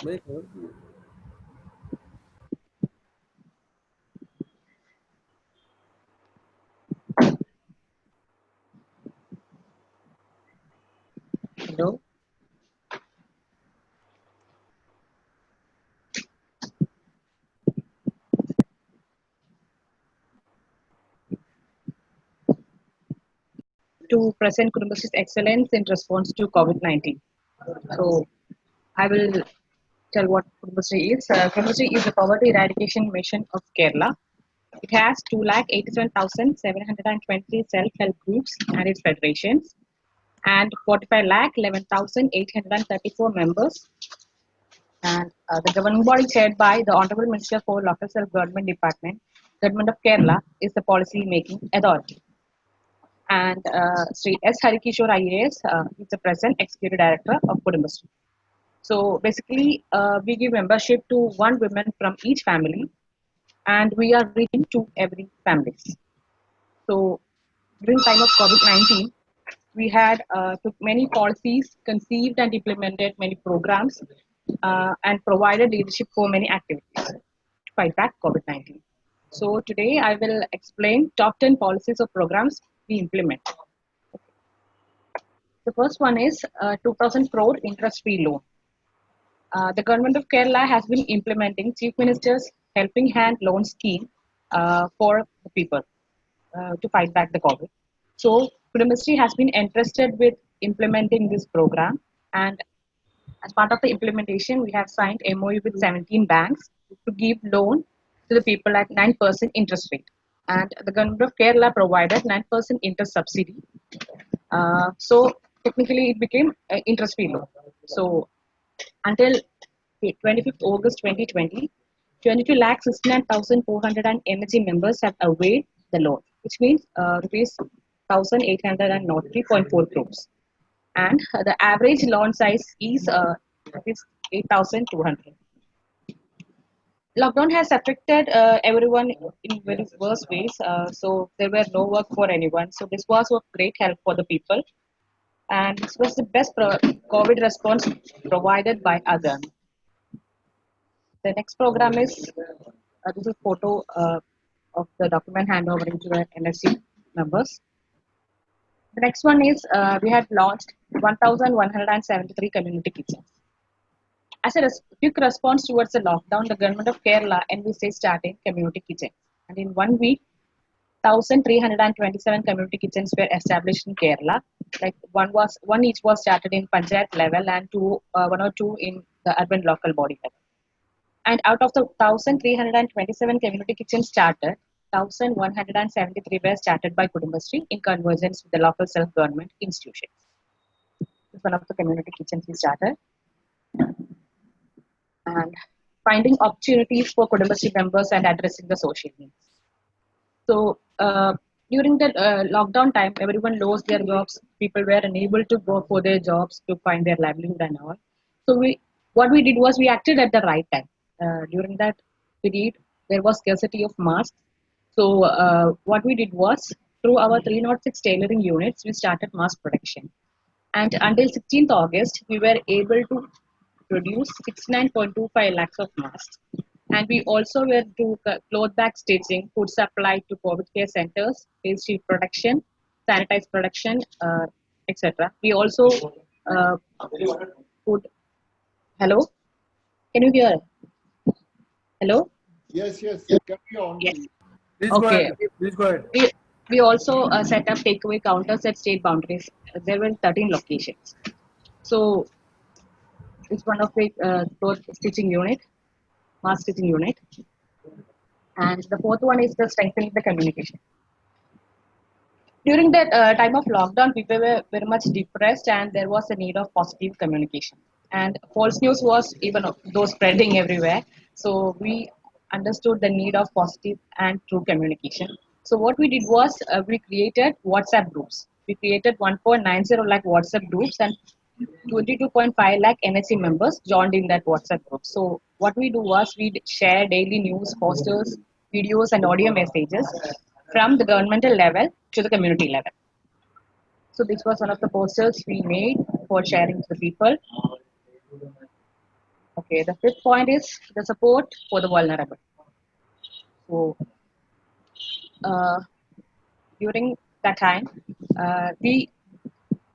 मैं कर दिया। Hello. To present Kudumbashi's excellence in response to COVID-19. So I will tell what Kudumbashree is. Kudumbashree is the poverty eradication mission of Kerala. It has 2,87,720 self-help groups and its federations, and 45,11,834 members. And the governing body chaired by the Honorable Minister for Local Self-Government Department, Government of Kerala, is the policy making authority. And Sri S. Harikishore IAS is the present executive director of Kudumbashree. So basically, we give membership to one woman from each family, and we are reaching to every family. So during time of COVID-19, we had took many policies, conceived and implemented many programs, and provided leadership for many activities to fight back COVID-19. So today I will explain top 10 policies or programs we implement. The first one is 2000 crore interest-free loan. The government of Kerala has been implementing Chief Minister's Helping Hand Loan Scheme for the people to fight back the COVID. So, the ministry has been entrusted with implementing this program, and as part of the implementation, we have signed MOU with 17 banks to give loan to the people at 9% interest rate. And the government of Kerala provided 9% interest subsidy. So technically, it became interest-free loan. So until 25th August 2020, 22 lakh 69,400 energy members have availed the loan, which means rupees 1,803.4 crores. And the average loan size is rupees 8,200. Lockdown has affected everyone in very worse ways. So there were no work for anyone. So this was of great help for the people, and this was the best COVID response provided by Adan. The next program is this is photo of the document handover into the NSC members. The next one is we had launched 1,173 community kitchens. As a quick response towards the lockdown, the government of Kerala envisaged starting community kitchens. And in 1 week, 1,327 community kitchens were established in Kerala. Like one each was started in Panchayat level, and one or two in the urban local body level. And out of the 1,327 community kitchens started, 1,173 were started by Kudumbashree in convergence with the local self-government institutions. This is one of the community kitchens we started. And finding opportunities for Kudumbashree members and addressing the social needs. So during the lockdown time, everyone lost their jobs. People were unable to go for their jobs to find their livelihood and all. So what we did was we acted at the right time. During that period, there was scarcity of masks. So what we did was through our 306 tailoring units, we started mask production. And until 16th August, we were able to produce 69.25 lakhs of masks. And we also were to cloth bag stitching, food supply to COVID care centers, face shield production, sanitize production, etc. We also put. Hello, can you hear? Hello. Yes, carry on. Yes. Please go Okay. ahead. Please go ahead. We also set up takeaway counters at state boundaries. There were 13 locations. So it's one of the cloth stitching unit, mask stitching unit. And the fourth one is the strengthening the communication. During that time of lockdown, people were very much depressed, and there was a need of positive communication. And false news was even though spreading everywhere. So we understood the need of positive and true communication. So what we did was we created WhatsApp groups. We created 1.90 lakh WhatsApp groups, and 22.5 lakh NSC members joined in that WhatsApp group. So what we do was we share daily news, posters, videos, and audio messages from the governmental level to the community level. So this was one of the posters we made for sharing to the people. Okay, the fifth point is the support for the vulnerable. So uh, during that time, we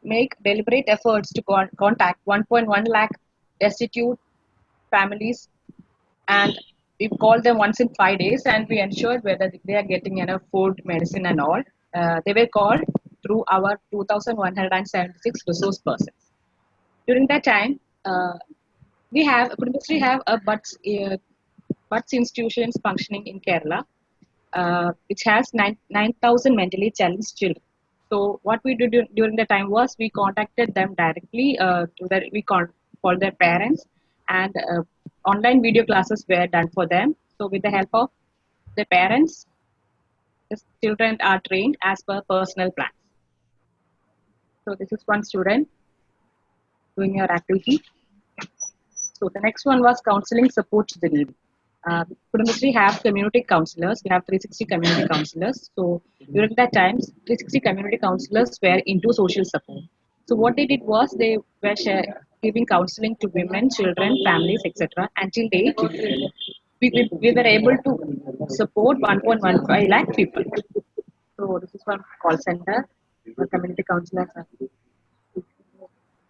make deliberate efforts to contact 1.1 lakh destitute families, and we call them once in 5 days, and we ensure whether they are getting enough food, medicine, and all. They were called through our 2,176 resource persons. During that time, we have Kudumbashree have a BUTS institutions functioning in Kerala, which has 9,000 mentally challenged children. So what we did during the time was we contacted them directly. Called their parents, and online video classes were done for them. So with the help of the parents, the children are trained as per personal plans. So this is one student doing your activity. So the next one was counseling support to the needy. Kudumbashree have community counselors. We have 360 community counselors. So during that time, 360 community counselors were into social support. So what they did was they were giving counseling to women, children, families, etc. Until date, we were able to support 1.15 lakh people. So this is one call center, community counselors.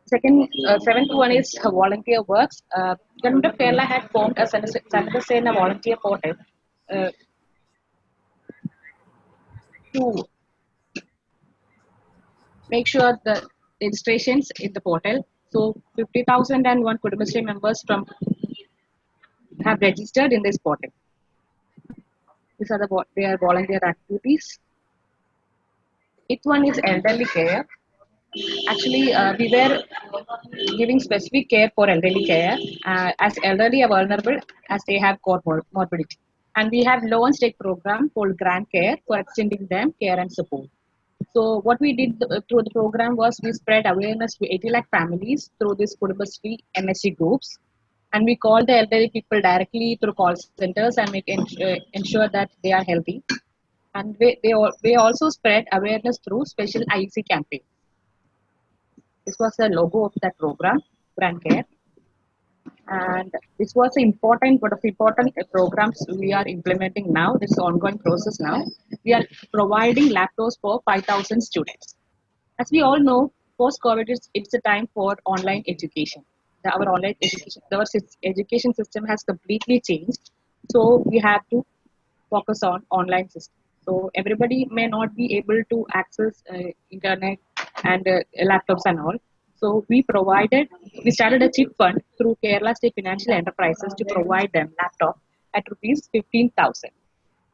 Seventh one is volunteer works. Government of Kerala had formed a Sanatha Sena volunteer portal uh, to make sure the registrations in the portal. So 50,001 Kudumbashree members from have registered in this portal. These are their volunteer activities. Fifth one is elderly care. Actually, we were giving specific care for elderly care, as elderly are vulnerable as they have morbidity. And we have launched a program called Grand Care for extending them care and support. So what we did through the program was we spread awareness to 80 lakh families through this Kudumbashree MSC groups, and we call the elderly people directly through call centers and ensure that they are healthy. And we also spread awareness through special IEC campaign. This was the logo of that program, Grand Care. And this was important, one of the important programs we are implementing now. This is ongoing process now. We are providing laptops for 5,000 students. As we all know, post-COVID, it's a time for online education. Our online education, education system has completely changed. So we have to focus on online system. So everybody may not be able to access internet and laptops and all. So we started a chip fund through Kerala State Financial Enterprises to provide them laptop at rupees 15,000.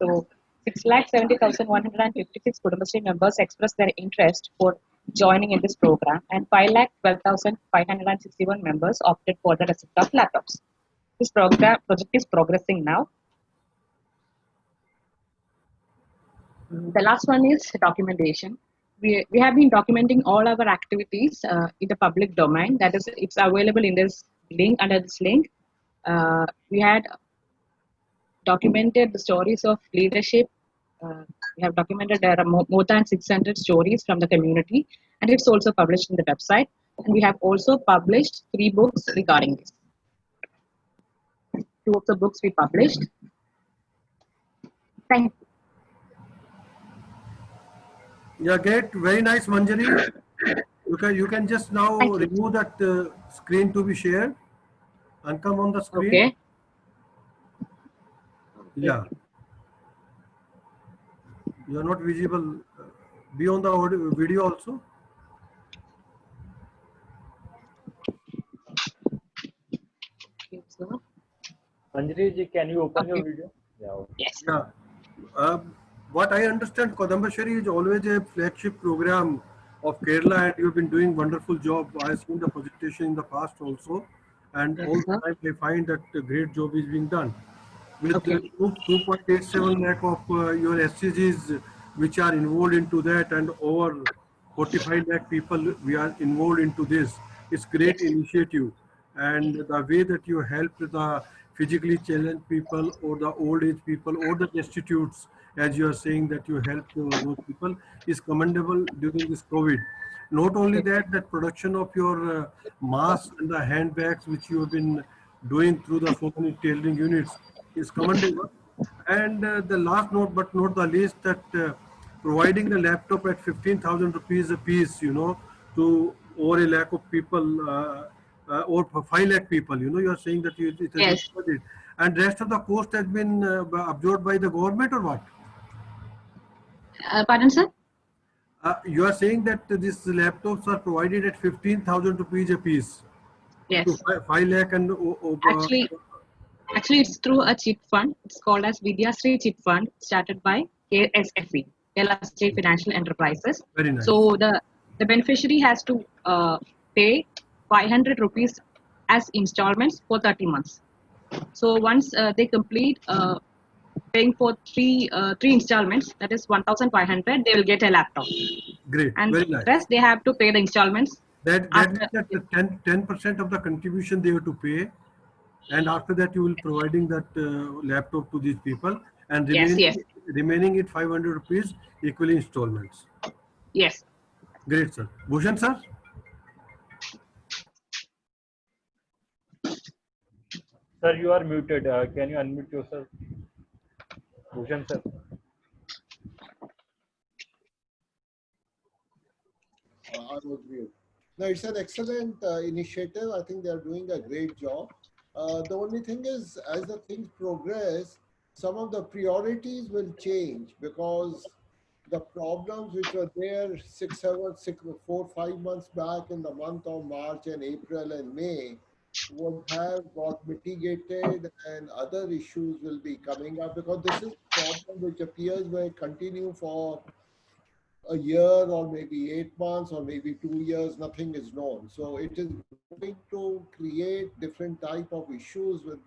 So 6,70,156 Kudumbashree members expressed their interest for joining in this program, and 5,12,561 members opted for the receipt of laptops. This project is progressing now. The last one is documentation. We have been documenting all our activities in the public domain. That is, it's available in this link, under this link. We had documented the stories of leadership. We have documented there are more than 600 stories from the community, and it's also published in the website. And we have also published 3 books regarding this. 2 of the books we published. Thank you. Yeah, great. Very nice, Manjari. You can just now remove that screen to be shared and come on the screen. Okay. Yeah. You are not visible. Be on the audio, video also. So, Anjali ji, can you open your Okay. video? Yeah. Okay. yes. Yeah. What I understand, Kudumbashree is always a flagship program of Kerala, and you've been doing wonderful job. I've seen the presentation in the past also, and Yes, all sir. the time I find that a great job is being done. With Okay. 2.87 lakh of your SCGs which are involved into that, and over 45 lakh people we are involved into this. It's great Yes. initiative, and the way that you helped the physically challenged people or the old age people or the destitutes, as you are saying that you helped those people, is commendable during this COVID. Not only Yes. that, that production of your masks and the handbags which you have been doing through the so many tailoring units is commendable. And the last note, but not the least, that providing the laptop at 15,000 rupees a piece, to over a lakh of people, or 5 lakh people, you are saying that it has been Yes. provided. And rest of the cost has been absorbed by the government or what? Pardon, sir? You are saying that these laptops are provided at 15,000 rupees a piece to Yes. 5 lakh and Actually, Actually, it's through a chip fund. It's called as Vidyasri Chip Fund, started by KSFE, Kerala State Financial Enterprises. very nice. So the beneficiary has to pay 500 rupees as installments for 30 months. So once they complete paying for three installments, that is 1,500, they will get a laptop. Great, And very nice. rest they have to pay the installments. That After means that the 10% of the contribution they have to pay, and after that you will providing that laptop to these people, and Yes, yes, remaining it 500 rupees equally installments. yes. Great, sir. Bhushan, sir. Sir, you are muted. Can you unmute yourself? Bhushan, sir. I was mute. No, it's an excellent initiative. I think they are doing a great job. The only thing is, as the things progress, some of the priorities will change because the problems which were there 4, 5 months back in the month of March and April and May would have got mitigated, and other issues will be coming up because this is a problem which appears will continue for a year or maybe 8 months or maybe 2 years. Nothing is known. So it is going to create different type of issues with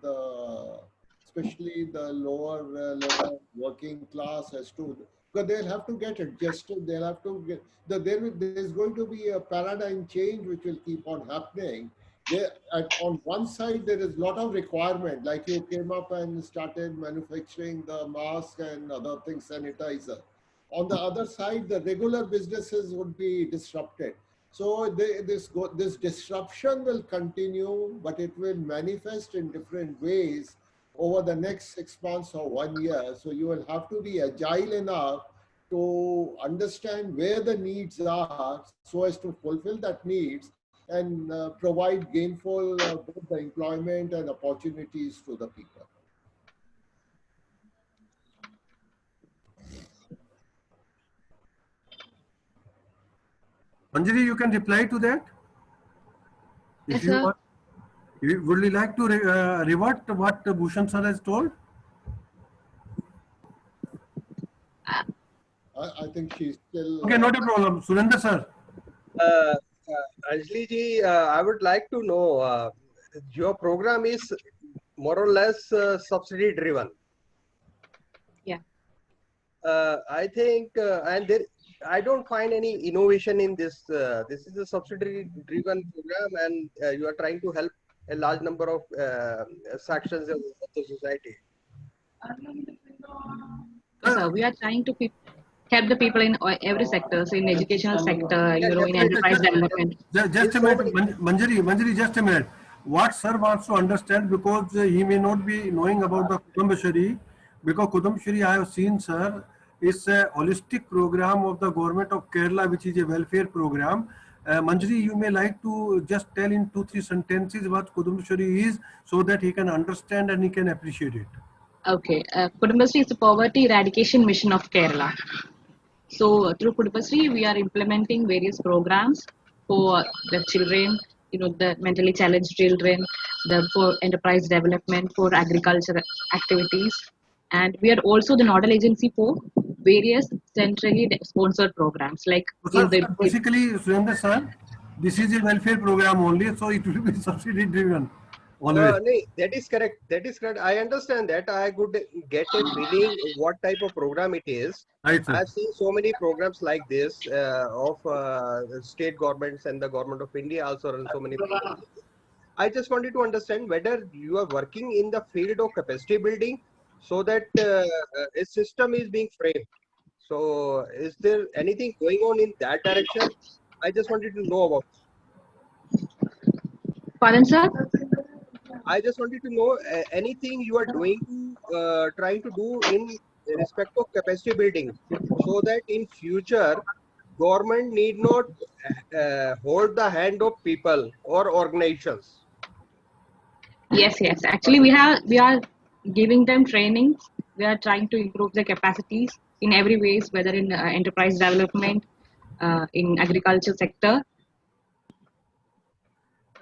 especially the lower level working class has to, because they'll have to get adjusted. They'll have to get, there's going to be a paradigm change which will keep on happening. On one side, there is a lot of requirement, like you came up and started manufacturing the mask and other things, sanitizer. On the other side, the regular businesses would be disrupted. So this disruption will continue, but it will manifest in different ways over the next 6 months or 1 year. So you will have to be agile enough to understand where the needs are so as to fulfill that needs and provide gainful both the employment and opportunities to the people. Anjali, you can reply to that. Yes, If you sir. want, would you like to revert what Bhushan sir has told? I think she's still. Okay, not a problem. Surendra sir. Anjali ji, I would like to know, your program is more or less subsidy driven. Yeah. I think, and there, I don't find any innovation in this. This is a subsidy driven program, and you are trying to help a large number of sections of the society. Yes, sir. We are trying to help the people in every sector, so in educational sector, in enterprise development. Just a minute, Manjari, just a minute. What sir wants to understand, because he may not be knowing about the Kutumbashree, because Kutumbashree I have seen, sir, is a holistic program of the government of Kerala, which is a welfare program. Manjari, you may like to just tell in 2-3 sentences what Kutumbashree is, so that he can understand and he can appreciate it. Okay, Kutumbashree is the poverty eradication mission of Kerala. So through Kutumbashree, we are implementing various programs for the children, the mentally challenged children, for enterprise development, for agriculture activities, and we are also the nodal agency for various centrally sponsored programs like So, sir, basically, Surendra sir, this is a welfare program only, so it will be subsidy driven. Always. No, that is correct. That is correct. I understand that. I could get a feeling what type of program it is. Right, sir. I've seen so many programs like this of state governments and the government of India also run so many programs. I just wanted to understand whether you are working in the field of capacity building so that a system is being framed. So is there anything going on in that direction? I just wanted to know about. Pardon, sir? I just wanted to know anything you are doing to trying to do in respect of capacity building, so that in future government need not hold the hand of people or organizations. Yes, yes. Actually, we are giving them trainings. We are trying to improve their capacities in every ways, whether in enterprise development, in agriculture sector.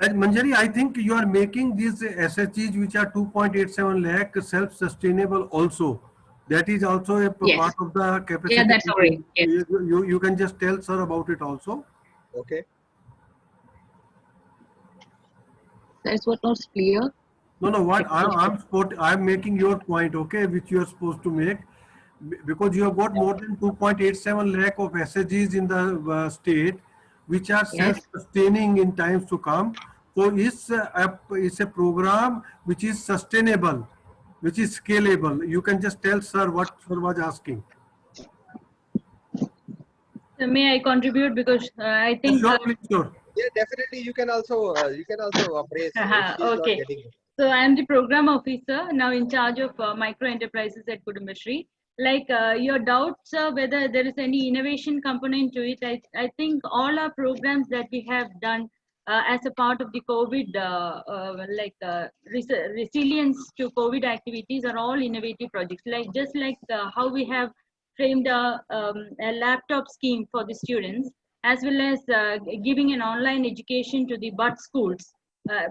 And Manjari, I think you are making these SHGs which are 2.87 lakh self-sustainable also. That is also a Yes. part of the capacity. Yeah, that's already. Yes. You can just tell sir about it also. Okay. That's what was clear. No, what I'm making your point, okay, which you are supposed to make, because you have got more than 2.87 lakh of SHGs in the state, which are Yes. self-sustaining in times to come. So it's a program which is sustainable, which is scalable. You can just tell sir what sir was asking. May I contribute because I think. Sure, please, sure. Yeah, definitely. You can also appraise if she's not Okay. getting it. So I am the program officer now in charge of micro enterprises at Kudumbashree. Like your doubts whether there is any innovation component to it, I think all our programs that we have done as a part of the COVID, resilience to COVID activities are all innovative projects. Like just like how we have framed a laptop scheme for the students, as well as giving an online education to the BUD schools.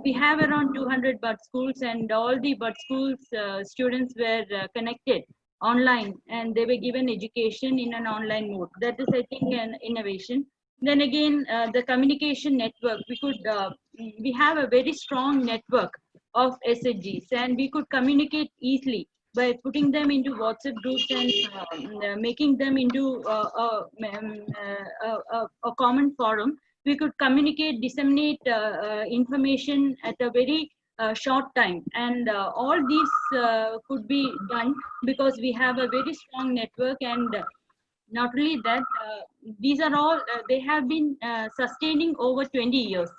We have around 200 BUD schools, and all the BUD schools students were connected online, and they were given education in an online mode. That is, I think, an innovation. Then again, the communication network. We have a very strong network of SHGs, and we could communicate easily by putting them into WhatsApp groups and making them into a common forum. We could communicate, disseminate information at a very short time, and all these could be done because we have a very strong network. And not only that, these are all they have been sustaining over 20 years.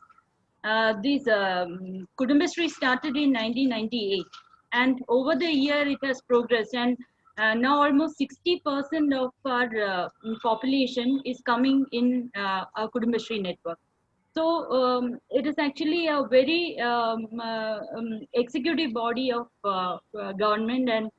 These Kudumbashree started in 1998, and over the year it has progressed, and now almost 60% of our population is coming in our Kudumbashree network. So it is actually a very executive body of government, and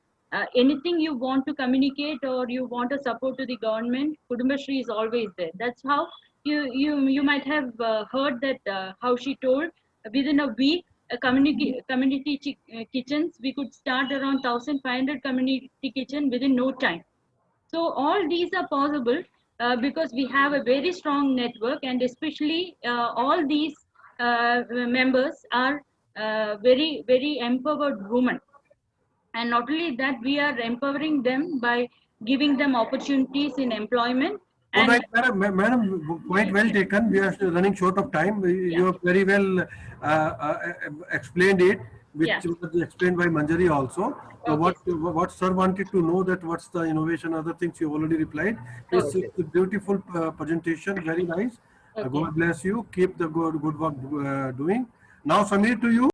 anything you want to communicate or you want a support to the government, Kudumbashree is always there. That's how you might have heard that how she told within a week community kitchens, we could start around 1,500 community kitchen within no time. So all these are possible because we have a very strong network, and especially all these members are very, very empowered women. And not only that, we are empowering them by giving them opportunities in employment. All And right, madam, point well taken. We are running short of time. You have very well explained it, which Yeah. was explained by Manjari also. So Okay. what sir wanted to know, that what's the innovation, other things you already replied. It's Okay. a beautiful presentation, very nice. Okay. God bless you. Keep the good work doing. Now, Samir, to you.